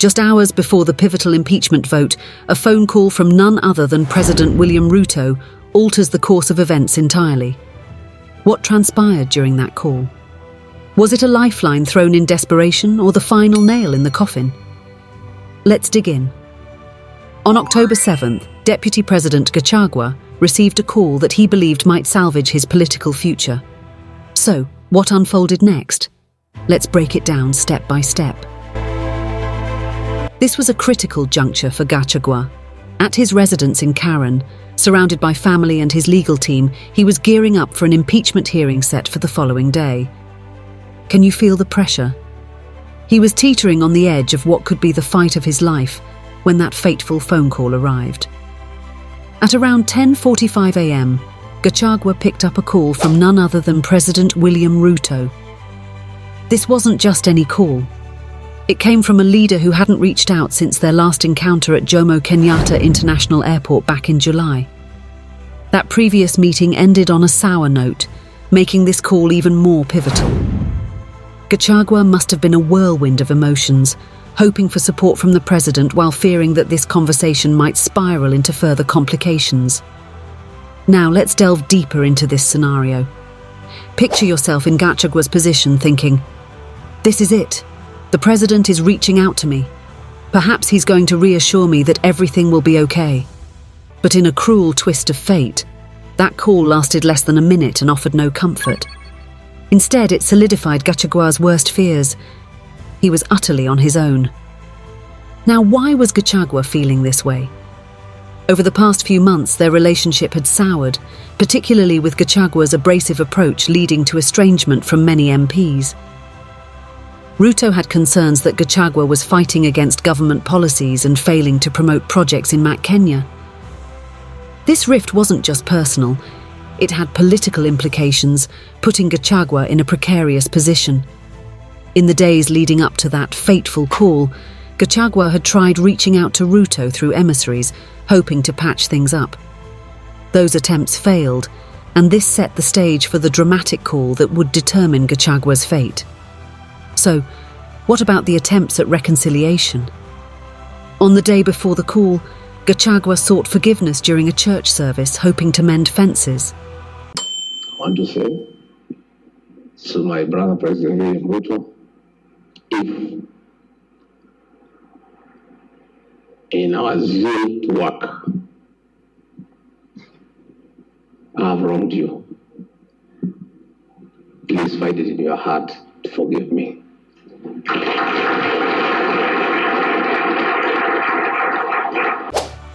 Just hours before the pivotal impeachment vote, a phone call from none other than President William Ruto alters the course of events entirely. What transpired during that call? Was it a lifeline thrown in desperation or the final nail in the coffin? Let's dig in. On October 7th, Deputy President Gachagua received a call that he believed might salvage his political future. So, what unfolded next? Let's break it down step by step. This was a critical juncture for Gachagua. At his residence in Karen, surrounded by family and his legal team, he was gearing up for an impeachment hearing set for the following day. Can you feel the pressure? He was teetering on the edge of what could be the fight of his life when that fateful phone call arrived. At around 10:45 a.m., Gachagua picked up a call from none other than President William Ruto. This wasn't just any call. It came from a leader who hadn't reached out since their last encounter at Jomo Kenyatta International Airport back in July. That previous meeting ended on a sour note, making this call even more pivotal. Gachagua must have been a whirlwind of emotions, hoping for support from the president while fearing that this conversation might spiral into further complications. Now let's delve deeper into this scenario. Picture yourself in Gachagua's position thinking, "This is it. The president is reaching out to me. Perhaps he's going to reassure me that everything will be okay." But in a cruel twist of fate, that call lasted less than a minute and offered no comfort. Instead, it solidified Gachagua's worst fears. He was utterly on his own. Now, why was Gachagua feeling this way? Over the past few months, their relationship had soured, particularly with Gachagua's abrasive approach leading to estrangement from many MPs. Ruto had concerns that Gachagua was fighting against government policies and failing to promote projects in Kenya. This rift wasn't just personal, it had political implications, putting Gachagua in a precarious position. In the days leading up to that fateful call, Gachagua had tried reaching out to Ruto through emissaries, hoping to patch things up. Those attempts failed, and this set the stage for the dramatic call that would determine Gachagua's fate. So, what about the attempts at reconciliation? On the day before the call, Gachagua sought forgiveness during a church service, hoping to mend fences. I want to say to my brother President William Ruto, if in our zeal to work, I have wronged you, please find it in your heart to forgive me.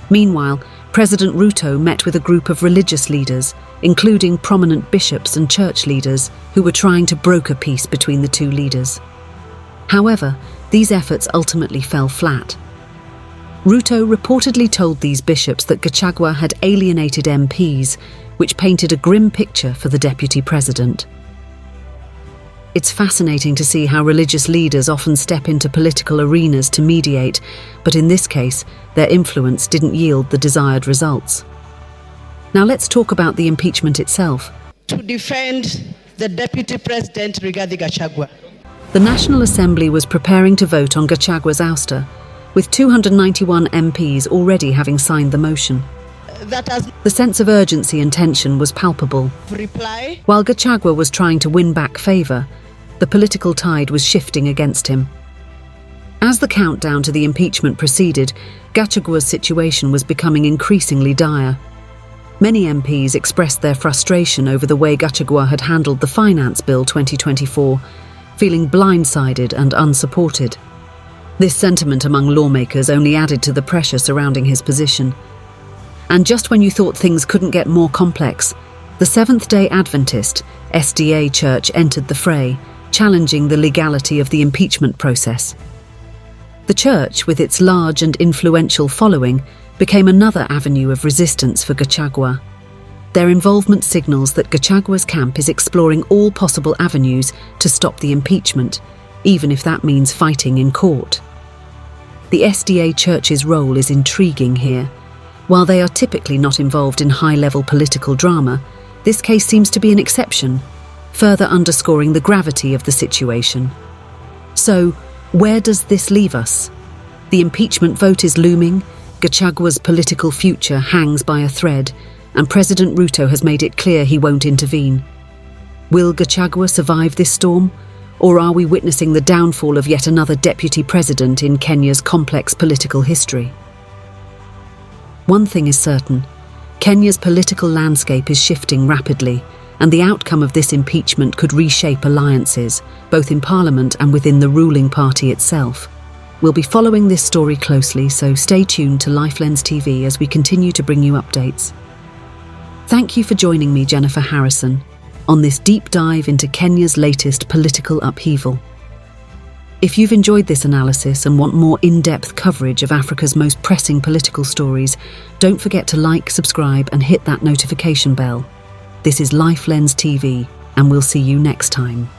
Meanwhile, President Ruto met with a group of religious leaders, including prominent bishops and church leaders, who were trying to broker peace between the two leaders. However, these efforts ultimately fell flat. Ruto reportedly told these bishops that Gachagua had alienated MPs, which painted a grim picture for the deputy president. It's fascinating to see how religious leaders often step into political arenas to mediate, but in this case, their influence didn't yield the desired results. Now let's talk about the impeachment itself. To defend the Deputy President Rigathi Gachagua. The National Assembly was preparing to vote on Gachagua's ouster, with 291 MPs already having signed the motion. The sense of urgency and tension was palpable. While Gachagua was trying to win back favour, the political tide was shifting against him. As the countdown to the impeachment proceeded, Gachagua's situation was becoming increasingly dire. Many MPs expressed their frustration over the way Gachagua had handled the Finance Bill 2024, feeling blindsided and unsupported. This sentiment among lawmakers only added to the pressure surrounding his position. And just when you thought things couldn't get more complex, the Seventh-day Adventist, SDA Church entered the fray, challenging the legality of the impeachment process. The church, with its large and influential following, became another avenue of resistance for Gachagua. Their involvement signals that Gachagua's camp is exploring all possible avenues to stop the impeachment, even if that means fighting in court. The SDA Church's role is intriguing here. While they are typically not involved in high-level political drama, this case seems to be an exception, further underscoring the gravity of the situation. So, where does this leave us? The impeachment vote is looming, Gachagua's political future hangs by a thread, and President Ruto has made it clear he won't intervene. Will Gachagua survive this storm, or are we witnessing the downfall of yet another deputy president in Kenya's complex political history? One thing is certain, Kenya's political landscape is shifting rapidly, and the outcome of this impeachment could reshape alliances, both in Parliament and within the ruling party itself. We'll be following this story closely, so stay tuned to LifeLens TV as we continue to bring you updates. Thank you for joining me, Jennifer Harrison, on this deep dive into Kenya's latest political upheaval. If you've enjoyed this analysis and want more in-depth coverage of Africa's most pressing political stories, don't forget to like, subscribe, and hit that notification bell. This is LifeLens TV, and we'll see you next time.